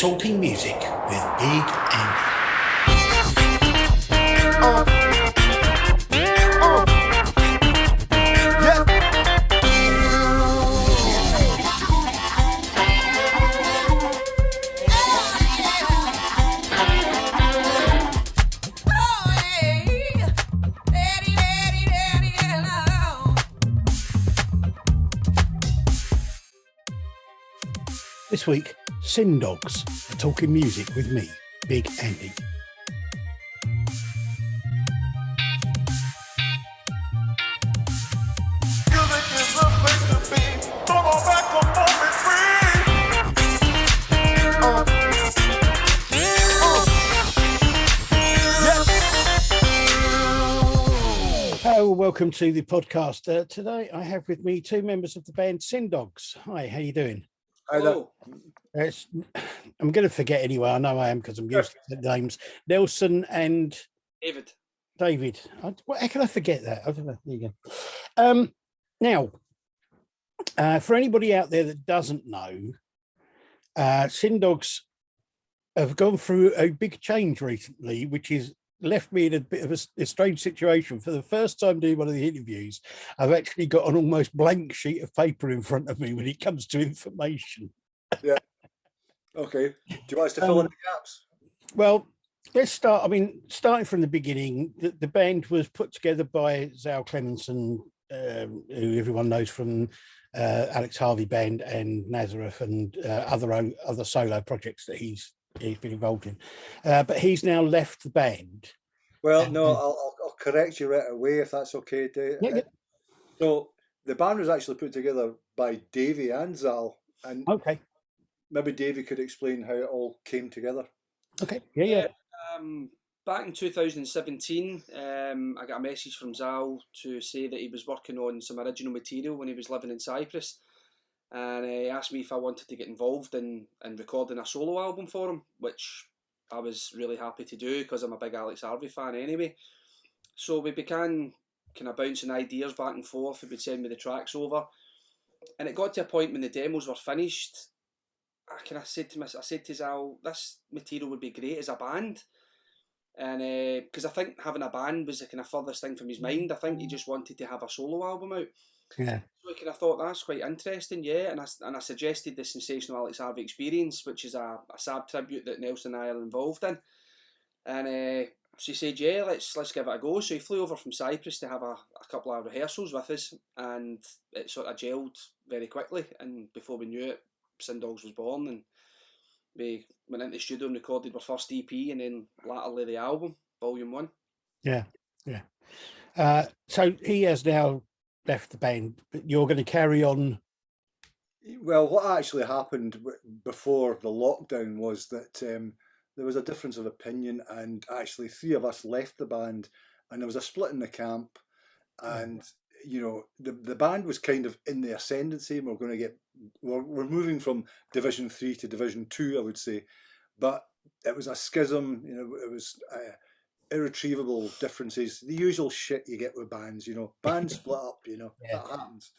Talking Music with Big Andy. This week, Syn Dogs are talking music with me, Big Andy. Hello, welcome to the podcast. Today I have with me two members of the band Syn Dogs. Hi, how you doing? Hello. I'm going to forget anyway. I know I am because I'm used to the names. Nelson and David. How can I forget that? I don't know. There you go. Now, for anybody out there that doesn't know, Syn Dogs have gone through a big change recently, which is left me in a bit of a strange situation. For the first time doing one of the interviews, I've actually got an almost blank sheet of paper in front of me when it comes to information. Yeah. Okay. Do you want us to fill in the gaps? Well, let's start. I mean, starting from the beginning, the band was put together by Zal Clemenson, who everyone knows from Alex Harvey Band and Nazareth and other solo projects that he's been involved in. But he's now left the band. Well, no, I'll correct you right away if that's okay, Dave. Yeah. So the band was actually put together by Davey and Zal, and Okay. maybe Davey could explain how it all came together. Okay. Yeah. Back in 2017, I got a message from Zal to say that he was working on some original material when he was living in Cyprus, and he asked me if I wanted to get involved in recording a solo album for him, which I was really happy to do because I'm a big Alex Harvey fan anyway. So we began kind of bouncing ideas back and forth. He would send me the tracks over, and it got to a point when the demos were finished. I said to Zal, this material would be great as a band. And because I think having a band was the kind of furthest thing from his mind. I think he just wanted to have a solo album out. Yeah. So I kind of thought that's quite interesting, yeah. And I suggested the Sensational Alex Harvey Experience, which is a sad tribute that Nelson and I are involved in. And she said, yeah, let's give it a go. So he flew over from Cyprus to have a couple of rehearsals with us, and it sort of gelled very quickly. And before we knew it, Syn Dogs was born, and we went into the studio and recorded our first EP, and then latterly the album, Volume 1. Yeah. So he has now left the band, but you're going to carry on. Well, what actually happened before the lockdown was that there was a difference of opinion, and actually three of us left the band, and there was a split in the camp, and you know, the band was kind of in the ascendancy, and we're moving from Division 3 to Division 2, I would say, but it was a schism. You know, it was irretrievable differences, the usual shit you get with bands. You know, bands split up. You know, that happens.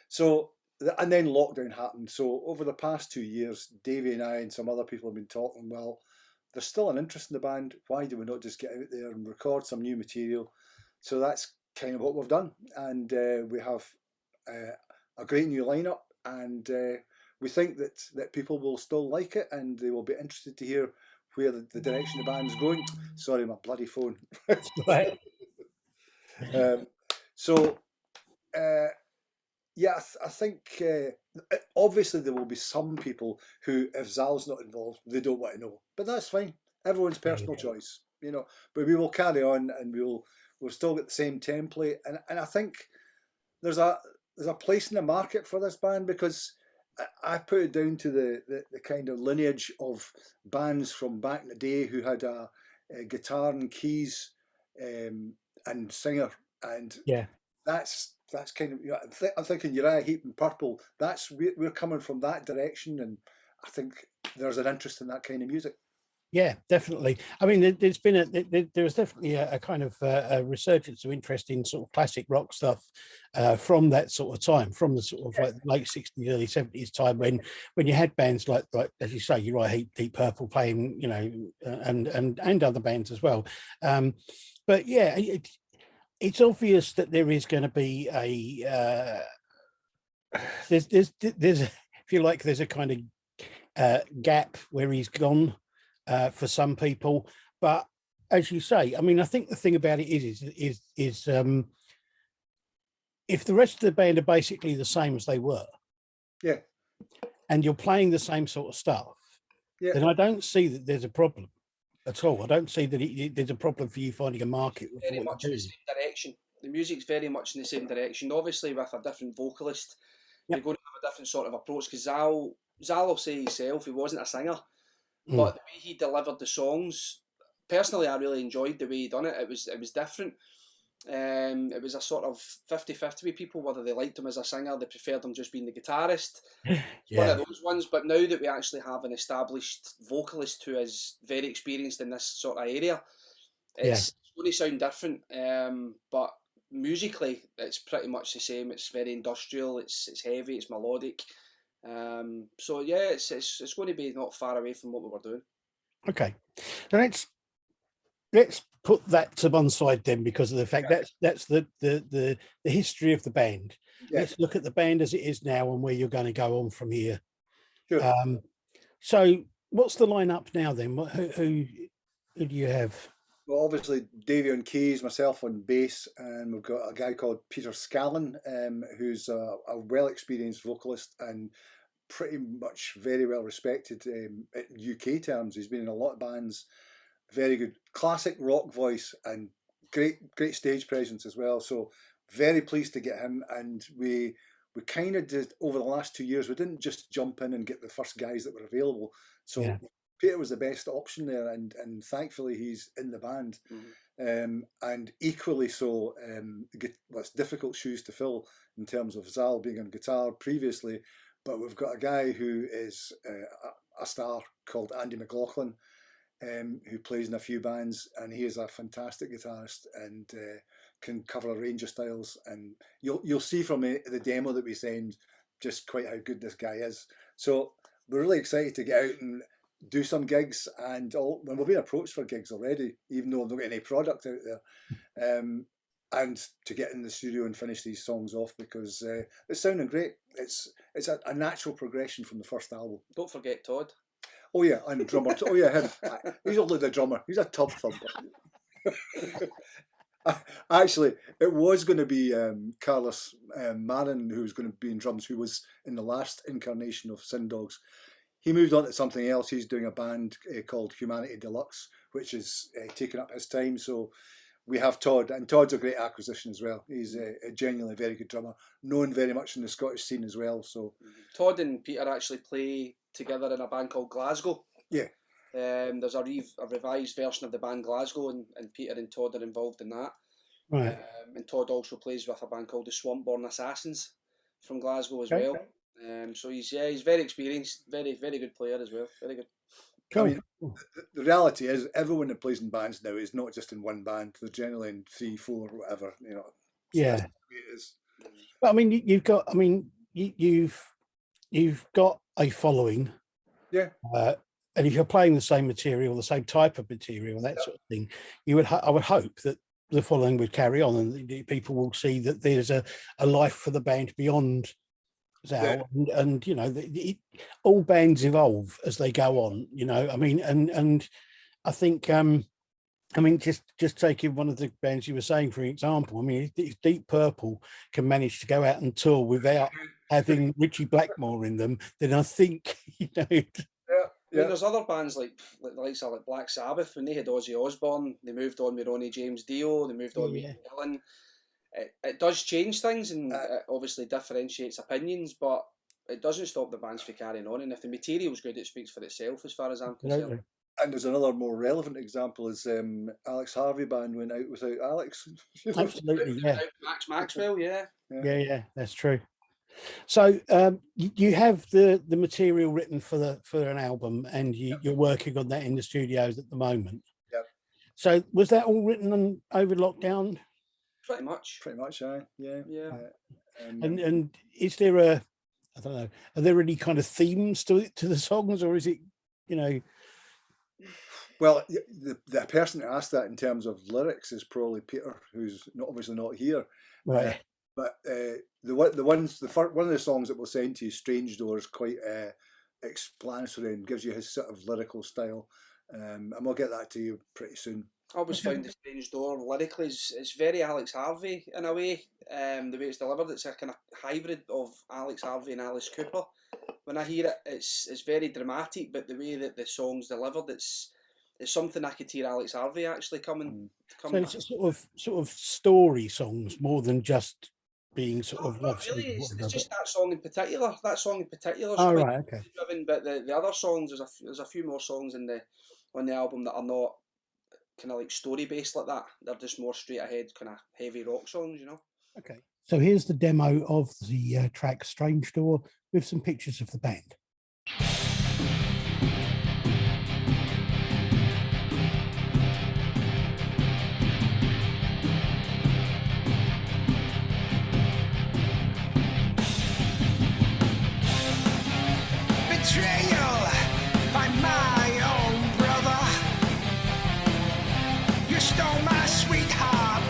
So, and then lockdown happened. So over the past 2 years, Davey and I and some other people have been talking. Well, there's still an interest in the band. Why do we not just get out there and record some new material? So that's kind of what we've done, and we have a great new lineup, and we think that people will still like it, and they will be interested to hear where the direction the band's going. Sorry, my bloody phone. Right. I think obviously there will be some people who, if Zal's not involved, they don't want to know, but that's fine. Everyone's personal choice, you know. But we will carry on, and we'll still get the same template, and I think there's a place in the market for this band, because I put it down to the kind of lineage of bands from back in the day who had a guitar and keys and singer, and that's kind of, you know, I'm thinking Uriah Heep and Purple. We're coming from that direction, and I think there's an interest in that kind of music. Yeah, definitely. I mean, there's been there was definitely a kind of a resurgence of interest in sort of classic rock stuff from that sort of time, from the sort of like late 60s, early 70s time when you had bands like as you say, you're right, Deep Purple playing, you know, and other bands as well. But yeah, it's obvious that there is going to be a there's if you like, there's a kind of gap where he's gone for some people. But as you say, I mean, I think the thing about it is if the rest of the band are basically the same as they were, Yeah. and you're playing the same sort of stuff, Yeah. then I don't see that there's a problem at all. I don't see that there's a problem for you finding a market for Very what much you're in the doing. same direction. The music's very much in the same direction. Obviously, with a different vocalist, Yep. you're going to have a different sort of approach. Because Zal will say himself he wasn't a singer, Mm. but the way he delivered the songs, personally, I really enjoyed the way he done it. It was different. It was a sort of 50-50 with people, whether they liked him as a singer, they preferred him just being the guitarist. One Yeah, of those ones. But now that we actually have an established vocalist who is very experienced in this sort of area, yeah. it's going to sound different. But musically, it's pretty much the same. It's very industrial. It's heavy. It's melodic. So yeah, it's going to be not far away from what we were doing. Okay, so let's put that to one side then, because of the fact that's the history of the band. Yeah. Let's look at the band as it is now and where you're going to go on from here. Sure. So what's the lineup now then? Who do you have? Well, obviously Davey on keys, myself on bass, and we've got a guy called Peter Scallon, who's a well experienced vocalist and pretty much very well respected at UK terms. He's been in a lot of bands. Very good classic rock voice and great stage presence as well. So very pleased to get him. And we kind of did over the last 2 years. We didn't just jump in and get the first guys that were available. So Yeah. Peter was the best option there, and thankfully he's in the band. And equally so, it's difficult shoes to fill in terms of Zal being on guitar previously, but we've got a guy who is a star called Andy McLaughlin, who plays in a few bands, and he is a fantastic guitarist and can cover a range of styles. And you'll see from the demo that we send just quite how good this guy is. So we're really excited to get out and do some gigs, and when we've been approached for gigs already, even though we've not got any product out there, and to get in the studio and finish these songs off, because it's sounding great. It's a natural progression from the first album. Don't forget Todd. Oh yeah, and drummer. Oh yeah, him. He's only the drummer. He's a tub thumper. Actually, it was going to be Carlos Marin who was going to be in drums, who was in the last incarnation of Syn Dogs. He moved on to something else. He's doing a band called Humanity Deluxe, which is taking up his time. So we have Todd, and Todd's a great acquisition as well. He's a genuinely very good drummer, known very much in the Scottish scene as well. So Todd and Peter actually play together in a band called Glasgow. Yeah. There's a revised version of the band Glasgow, and Peter and Todd are involved in that. Right. And Todd also plays with a band called the Swampborn Assassins from Glasgow as well. So he's very experienced, very good player as well. Very good. Cool. I mean, the reality is everyone that plays in bands now is not just in one band. They're generally in 3, 4, whatever. You know. Yeah. That's the way it is. But I mean, you've got. I mean, you've got a following. Yeah. And if you're playing the same material, the same type of material, that sort of thing, I would hope that the following would carry on, and people will see that there's a life for the band beyond Zal, and you know, all bands evolve as they go on. You know, I mean, and I think, I mean, just taking one of the bands you were saying, for example, I mean, if Deep Purple can manage to go out and tour without having Richie Blackmore in them, then I think, you know. I mean, there's other bands like the likes of Black Sabbath. When they had Ozzy Osbourne, they moved on with Ronnie James Dio, they moved on with Ian Gillan. It does change things, and it obviously differentiates opinions, but it doesn't stop the bands from carrying on. And if the material's good, it speaks for itself, as far as I'm concerned. And there's another more relevant example is Alex Harvey band went out without Alex. Absolutely, yeah. Max Maxwell, yeah, that's true. So you have the material written for an album, and you're working on that in the studios at the moment. Yep. So was that all written over lockdown? Pretty much. Pretty much, yeah. And is there I don't know, are there any kind of themes to the songs, or is it, you know? Well, the person that asked that in terms of lyrics is probably Peter, who's obviously not here. Right. But one of the songs that we'll send to you, "Strange Doors," quite explanatory and gives you his sort of lyrical style, and we'll get that to you pretty soon. I always found The Strange Door lyrically is very Alex Harvey in a way. The way it's delivered, it's a kind of hybrid of Alex Harvey and Alice Cooper. When I hear it, it's very dramatic, but the way that the song's delivered, it's something I could hear Alex Harvey actually coming. So it's a sort of story songs more than just being sort of love songs. Really, it's just that song in particular. That song in particular is Oh, quite right, okay. driven, but the other songs, there's a few more songs on the album that are not kind of like story based like that. They're just more straight ahead kind of heavy rock songs, you know. Okay. So here's the demo of the track "Strange Door" with some pictures of the band. Betrayal by my own brother. You stole my sweetheart,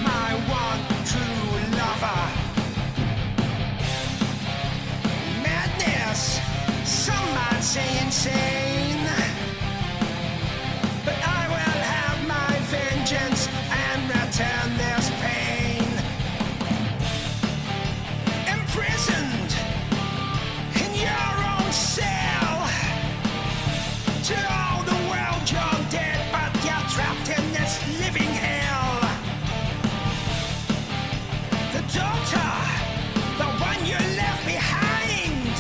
my one true lover. Madness, some might say insane, but I will have my vengeance and return this pain. Imprisoned in your own cell, to all the world you're dead, but you're trapped in this living hell. The daughter, the one you left behind,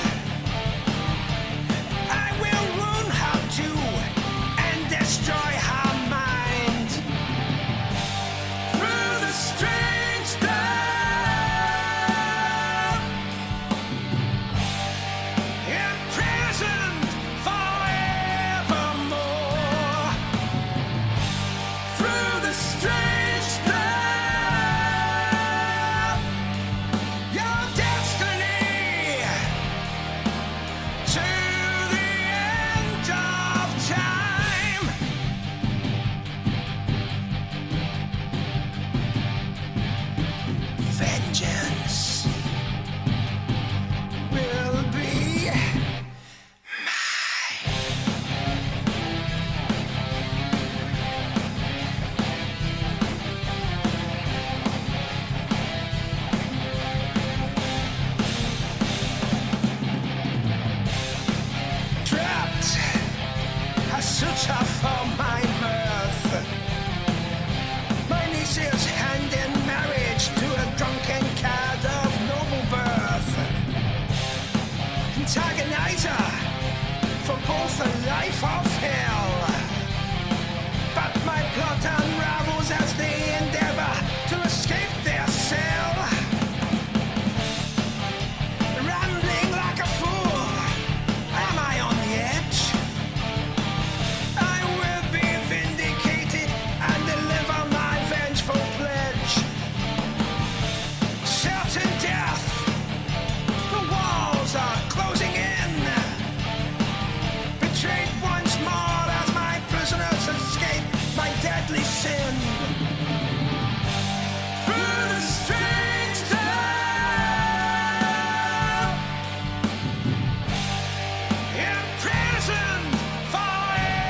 I will wound her too and destroy her mind. Through the strange stuff, imprisoned forevermore. Through the strange stuff, your destiny to the end of time. Vengeance will be trapped, a suitor for my mirth. My niece is hand in marriage to a drunken cad of noble birth. Antagonizer for both the life of hell. But my plot unravels as they endeavor to escape their cell. Rambling like a fool, am I on the edge? I will be vindicated and deliver my vengeful pledge. Certain death, the walls are closing in. Betrayed once more as my prisoners escape my deadly sin. Through the strange stuff, imprisoned forevermore.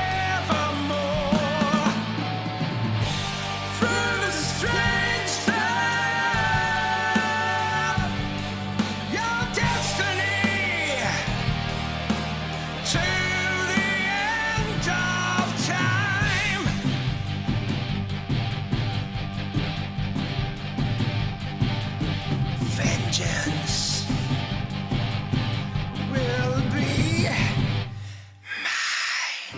Through the strange stuff, your destiny to the end of time. Vengeance will be mine.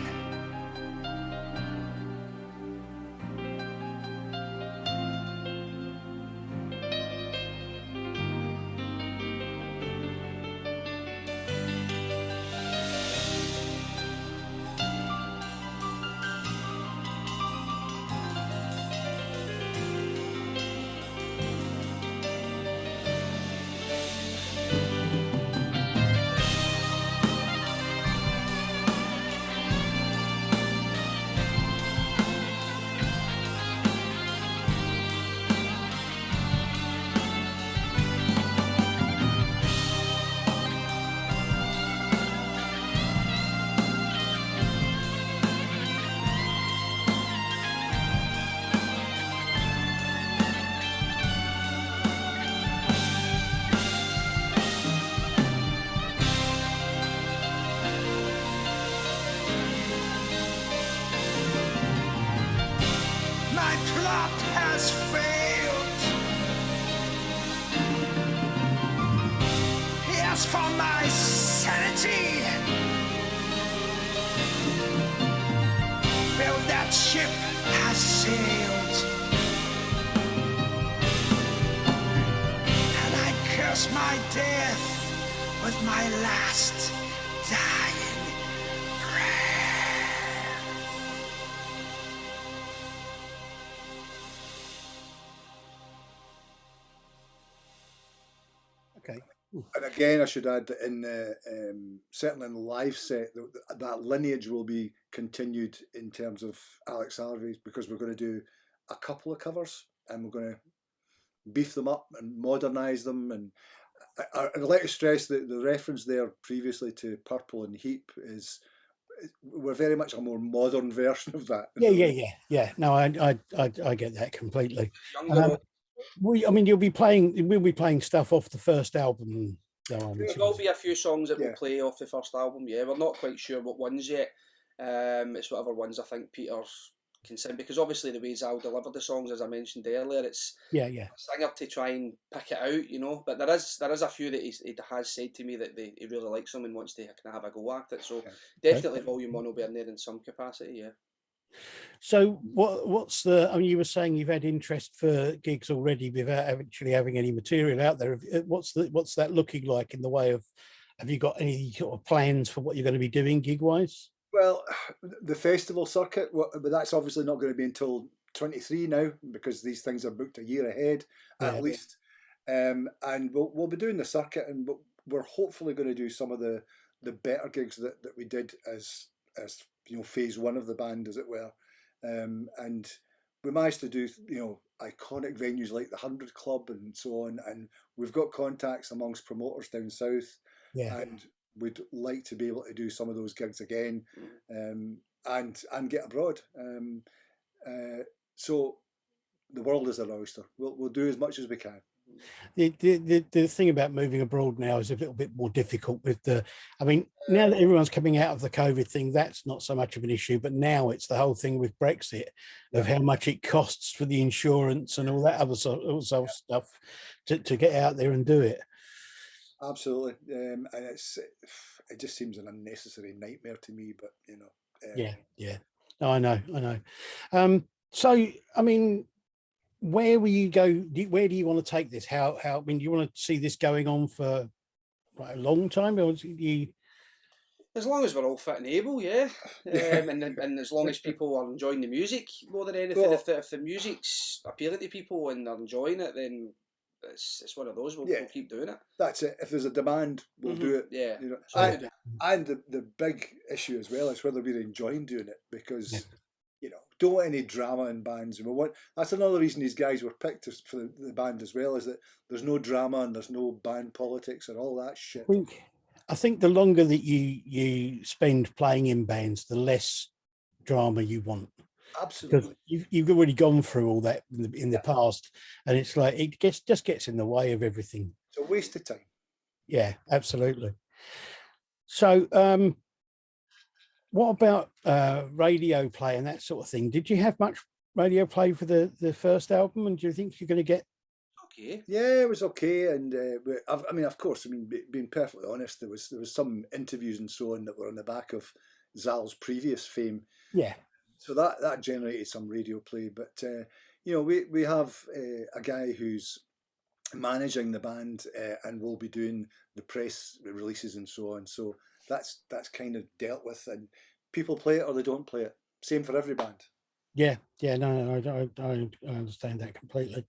ship has sailed, and I curse my death with my last dying breath. Okay. And again, I should add that in certainly in the live set, that lineage will be continued in terms of Alex Harvey, because we're going to do a couple of covers and we're going to beef them up and modernise them. And I'd like to stress that the reference there previously to Purple and Heap is we're very much a more modern version of that. Yeah. No, I get that completely. Younger. I mean, we'll be playing stuff off the first album. Though, There will be a few songs that Yeah. will play off the first album. Yeah, we're not quite sure what ones yet. It's whatever ones I think Peter can sing, because obviously the way Zal delivered the songs, as I mentioned earlier, it's yeah. a singer to try and pick it out, you know. But there is a few that he has said to me that he really likes them and wants to kind of have a go at it. So definitely Volume 1 will be in there in some capacity. Yeah. So what's the? I mean, you were saying you've had interest for gigs already without actually having any material out there. What's that looking like in the way of? Have you got any sort of plans for what you're going to be doing gig wise? Well, the festival circuit, but that's obviously not going to be until 23 now, because these things are booked a year ahead at least. And we'll be doing the circuit, and we're hopefully going to do some of the better gigs that we did as you know, phase one of the band, as it were. And we managed to do, you know, iconic venues like the 100 Club and so on. And we've got contacts amongst promoters down south. Yeah. And we'd like to be able to do some of those gigs again, and get abroad. So the world is our oyster. We'll do as much as we can. The thing about moving abroad now is a little bit more difficult with I mean, now that everyone's coming out of the COVID thing, that's not so much of an issue, but now it's the whole thing with Brexit of how much it costs for the insurance and all that other sort of stuff to get out there and do it. Absolutely. And it just seems an unnecessary nightmare to me, but you know. Yeah. No, I know. So, I mean, where will you go? Where do you want to take this? How? I mean, do you want to see this going on for a long time, or do you? As long as we're all fit and able, yeah. And as long as people are enjoying the music more than anything, if the music's appealing to people and they're enjoying it, then it's one of those. We'll keep doing it. That's it. If there's a demand, we'll do it. Yeah. You know, and the big issue as well is whether we're enjoying doing it, because you know, don't want any drama in bands. That's another reason these guys were picked for the band as well, is that there's no drama and there's no band politics and all that shit. I think the longer that you spend playing in bands, the less drama you want. Absolutely. Because you've already gone through all that in the past, and it's like it just gets in the way of everything. It's a waste of time. Yeah, absolutely. So, what about radio play and that sort of thing? Did you have much radio play for the first album, and do you think you're going to get? Okay. Yeah, it was okay, and I mean, of course, I mean, being perfectly honest, there was some interviews and so on that were on the back of Zal's previous fame. Yeah. So that generated some radio play, but you know, we have a guy who's managing the band and will be doing the press releases and so on. So that's kind of dealt with, and people play it or they don't play it. Same for every band. Yeah. No, I understand that completely.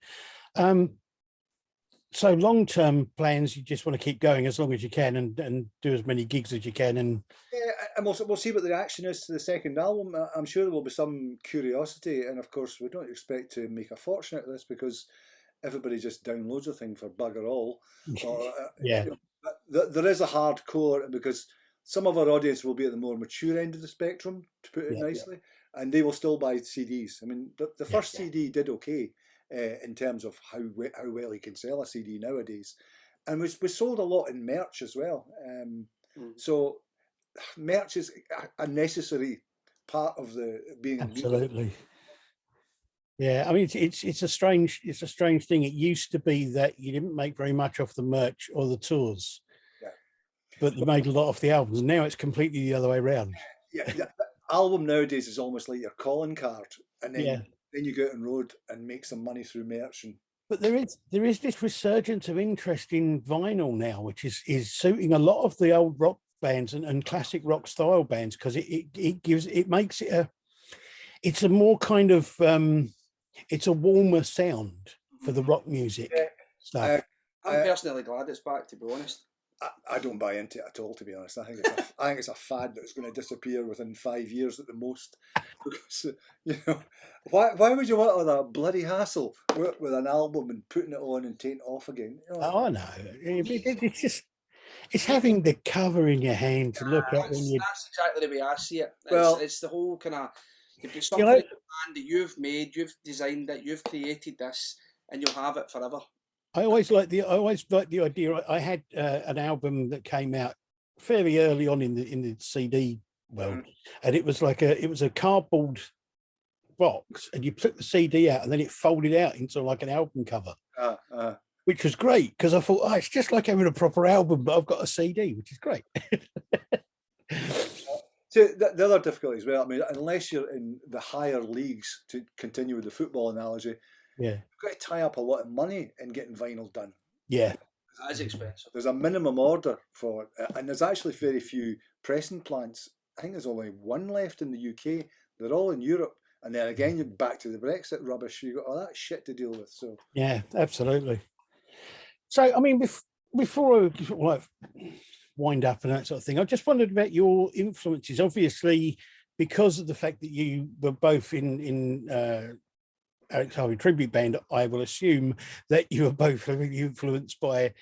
So long-term plans, you just want to keep going as long as you can and do as many gigs as you can. And yeah, and we'll see what the reaction is to the second album. I'm sure there will be some curiosity, and of course we don't expect to make a fortune out of this, because everybody just downloads a thing for bugger all. Or, yeah, you know, there is a hardcore, because some of our audience will be at the more mature end of the spectrum, to put it nicely, and they will still buy CDs. I mean, the first CD did okay. In terms of how well he can sell a CD nowadays, and we sold a lot in merch as well. So merch is a necessary part of the being. Absolutely. Yeah, I mean it's a strange thing. It used to be that you didn't make very much off the merch or the tours, but you made a lot off the albums. Now it's completely the other way around. Yeah. album nowadays is almost like your calling card, and Yeah. then you go out on road and make some money through merch. And But there is this resurgence of interest in vinyl now, which is suiting a lot of the old rock bands and classic rock style bands, because it makes it it's a more kind of it's a warmer sound for the rock music stuff. I'm personally glad it's back, to be honest. I don't buy into it at all, to be honest. I think it's a fad that's going to disappear within 5 years at the most. Because, you know, why would you want all that bloody hassle with an album and putting it on and taking it off again? You know? Oh, I know. It's just, it's having the cover in your hand to look at when you. That's exactly the way I see it. It's the whole kind of, you've got something in your hand that you've made, you've designed it, you've created this, and you'll have it forever. I always liked the idea. I had an album that came out fairly early on in the CD world, and it was a cardboard box, and you took the CD out, and then it folded out into like an album cover, which was great, because I thought, it's just like having a proper album, but I've got a CD, which is great. So the other difficulty as well, I mean, unless you're in the higher leagues, to continue with the football analogy, you've got to tie up a lot of money in getting vinyl done. Yeah. That is expensive. There's a minimum order for it, and there's actually very few pressing plants. I think there's only one left in the UK. They're all in Europe. And then again, you're back to the Brexit rubbish. You've got all that shit to deal with. So yeah, absolutely. So, I mean, before I wind up and that sort of thing, I just wondered about your influences. Obviously, because of the fact that you were both in Alex Harvey tribute band, I will assume that you were both heavily influenced by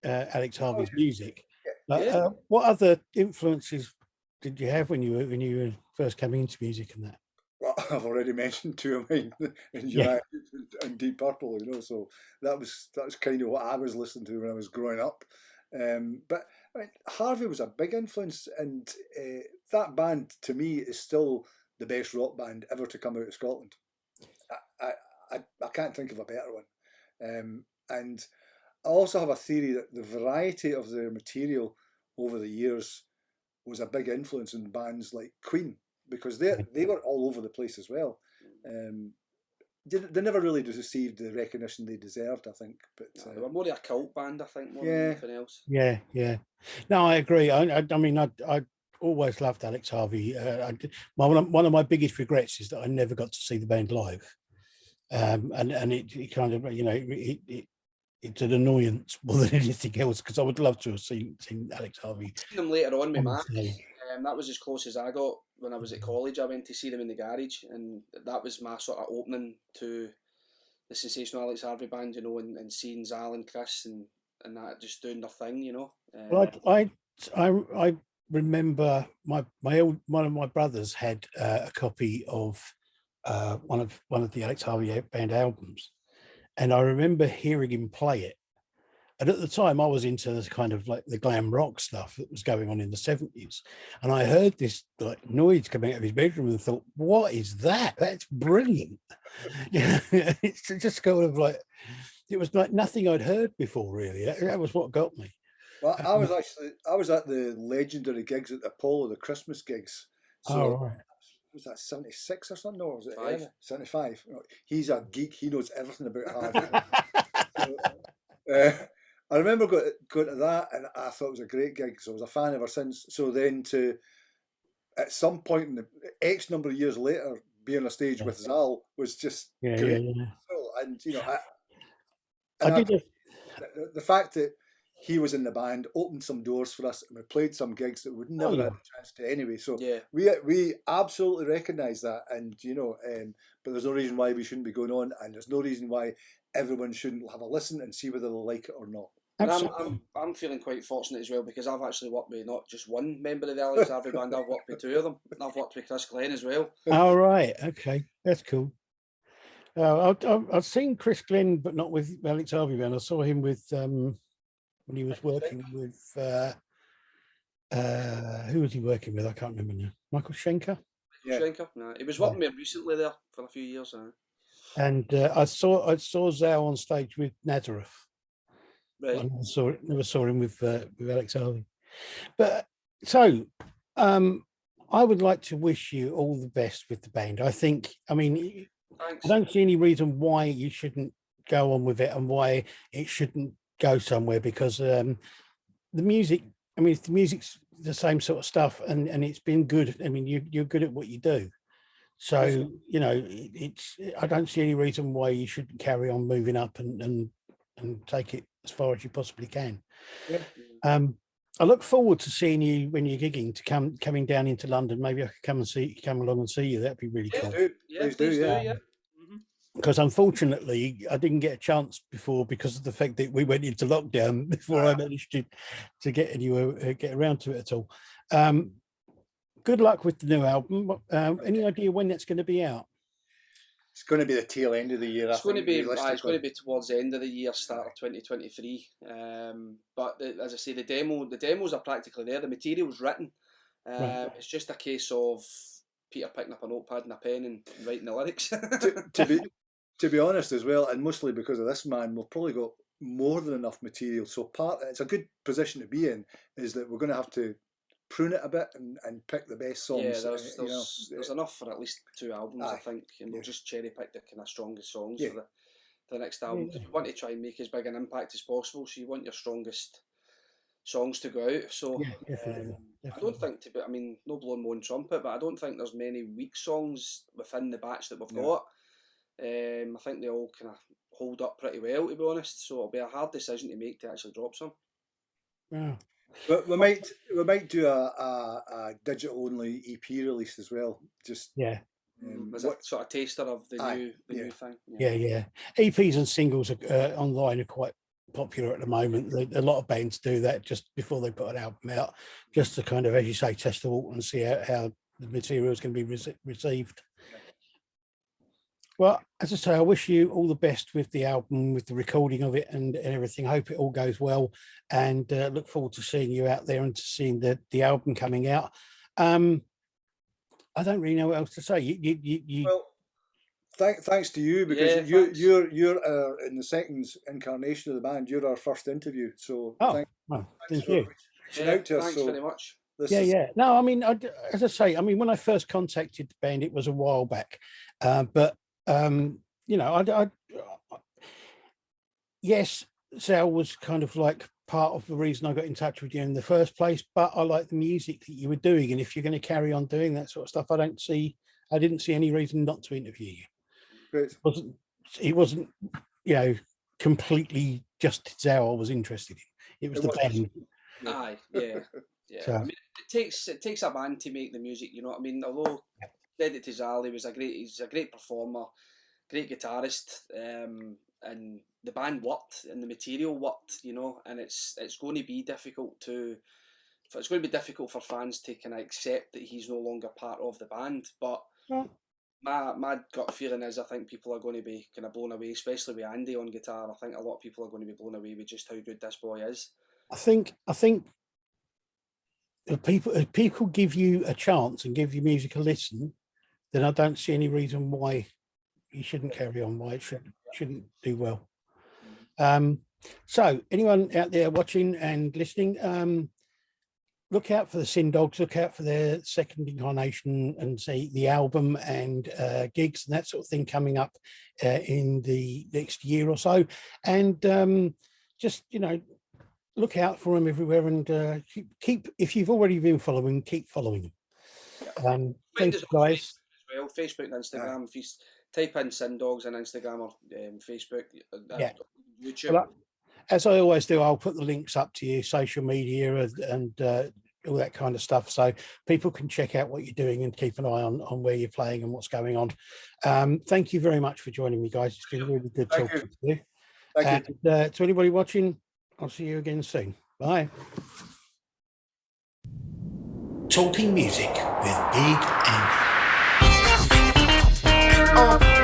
Alex Harvey's music. What other influences did you have when you were first coming into music and that? Well, I've already mentioned two of mine in United and Deep Purple, you know, so that was kind of what I was listening to when I was growing up. But I mean, Harvey was a big influence, and that band to me is still the best rock band ever to come out of Scotland. I can't think of a better one. And I also have a theory that the variety of their material over the years was a big influence in bands like Queen, because they were all over the place as well. They never really received the recognition they deserved, I think. But they were more of a cult band, I think, more than anything else. Yeah. No, I agree. I mean, I always loved Alex Harvey. One of my biggest regrets is that I never got to see the band live. And it kind of, you know, it's an annoyance more than anything else, because I would love to have seen Alex Harvey. Seen them later on with Mac. That was as close as I got when I was at college. I went to see them in the garage, and that was my sort of opening to the sensational Alex Harvey band, you know, and seeing Zal and Chris and that just doing their thing, you know. Well, I remember one of my brothers had a copy of one of the Alex Harvey band albums, and I remember hearing him play it. And at the time, I was into this kind of like the glam rock stuff that was going on in the 70s. And I heard this like noise coming out of his bedroom and thought, what is that? That's brilliant. It's just kind of like, it was like nothing I'd heard before, really. That was what got me. Well, I was at the legendary gigs at the Apollo, the Christmas gigs. So right. Was that 76 or something? Or was it 75? He's a geek. He knows everything about Harvey. I remember going to that, and I thought it was a great gig, so I was a fan ever since. So then at some point in the X number of years later, be on a stage with Zal was just great. Yeah. And, you know, the fact that he was in the band opened some doors for us, and we played some gigs that we'd never had a chance to anyway. So we absolutely recognise that, and, you know, but there's no reason why we shouldn't be going on, and there's no reason why everyone shouldn't have a listen and see whether they like it or not. And I'm feeling quite fortunate as well, because I've actually worked with not just one member of the Alex Harvey band, I've worked with two of them. I've worked with Chris Glenn as well. Oh, right. Okay. That's cool. I've seen Chris Glenn, but not with Alex Harvey band. I saw him with, when he was working with, who was he working with? I can't remember now. Michael Schenker? Schenker? No, he was working with him recently there for a few years now. And I saw Zal on stage with Nazareth. Right. I never saw him with Alex Harvey. But so I would like to wish you all the best with the band. I mean, Thanks. I don't see any reason why you shouldn't go on with it and why it shouldn't go somewhere, because the music, I mean, if the music's the same sort of stuff and it's been good. I mean, you're good at what you do. So, you know, I don't see any reason why you shouldn't carry on moving up and take it as far as you possibly can. Yeah. I look forward to seeing you when you're gigging, coming down into London. Maybe I could come along and see you. That'd be really cool. Please do, yeah. Mm-hmm. Because unfortunately, I didn't get a chance before because of the fact that we went into lockdown before I managed to get anywhere, get around to it at all. Good luck with the new album. Any idea when that's going to be out? It's going to be the tail end of the year. It's going to be towards the end of the year, start of 2023. But as I say, the demos are practically there. The material's written. Right. It's just a case of Peter picking up a notepad and a pen and writing the lyrics. to be honest as well, and mostly because of this man, we've probably got more than enough material. So it's a good position to be in, is that we're going to have to prune it a bit and pick the best songs. Yeah, there's enough for at least 2 albums, I think, and we'll just cherry pick the kind of strongest songs for the next album. Because you want to try and make as big an impact as possible, so you want your strongest songs to go out. So definitely. I don't think I mean, no blowing my own trumpet, but I don't think there's many weak songs within the batch that we've got. I think they all kind of hold up pretty well, to be honest. So it'll be a hard decision to make to actually drop some. Yeah. But we might do a digital only EP release as well. Just as a sort of taster of the new thing. Yeah. EPs and singles online are quite popular at the moment. A lot of bands do that just before they put an album out, just to kind of, as you say, test the water and see how the material is going to be received. Well, as I say, I wish you all the best with the album, with the recording of it and everything. I hope it all goes well, and look forward to seeing you out there and to seeing the album coming out. I don't really know what else to say. Well, thanks to you, because you're in the second incarnation of the band. You're our first interview, so thank you. Out to us, thanks very much. No, I mean, as I say, I mean, when I first contacted the band, it was a while back, but you know, yes, Zal was kind of like part of the reason I got in touch with you in the first place, but I like the music that you were doing, and if you're going to carry on doing that sort of stuff, I didn't see any reason not to interview you. Great. It wasn't, you know, completely just Zal I was interested in. It was the band. Aye, yeah. So, I mean, it takes a band to make the music, you know what I mean? Although credit to Zal, he's a great performer, great guitarist, and the band worked and the material worked, you know, and it's going to be difficult for fans to kind of accept that he's no longer part of the band. But my gut feeling is I think people are going to be kind of blown away, especially with Andy on guitar. I think a lot of people are going to be blown away with just how good this boy is. I think if people give you a chance and give your music a listen, then I don't see any reason why you shouldn't carry on, why it shouldn't do well. So anyone out there watching and listening, look out for the Syn Dogs, look out for their second incarnation and see the album and gigs and that sort of thing coming up in the next year or so. And just, you know, look out for them everywhere, and keep if you've already been following, keep following them. Thanks, guys. Well, Facebook and Instagram. If you type in Syn Dogs on Instagram or Facebook, YouTube. Well, as I always do, I'll put the links up to you, social media and all that kind of stuff, so people can check out what you're doing and keep an eye on where you're playing and what's going on. Thank you very much for joining me, guys. It's been really good talking to you. Thank you. To anybody watching, I'll see you again soon. Bye. Talking music with Big Andy.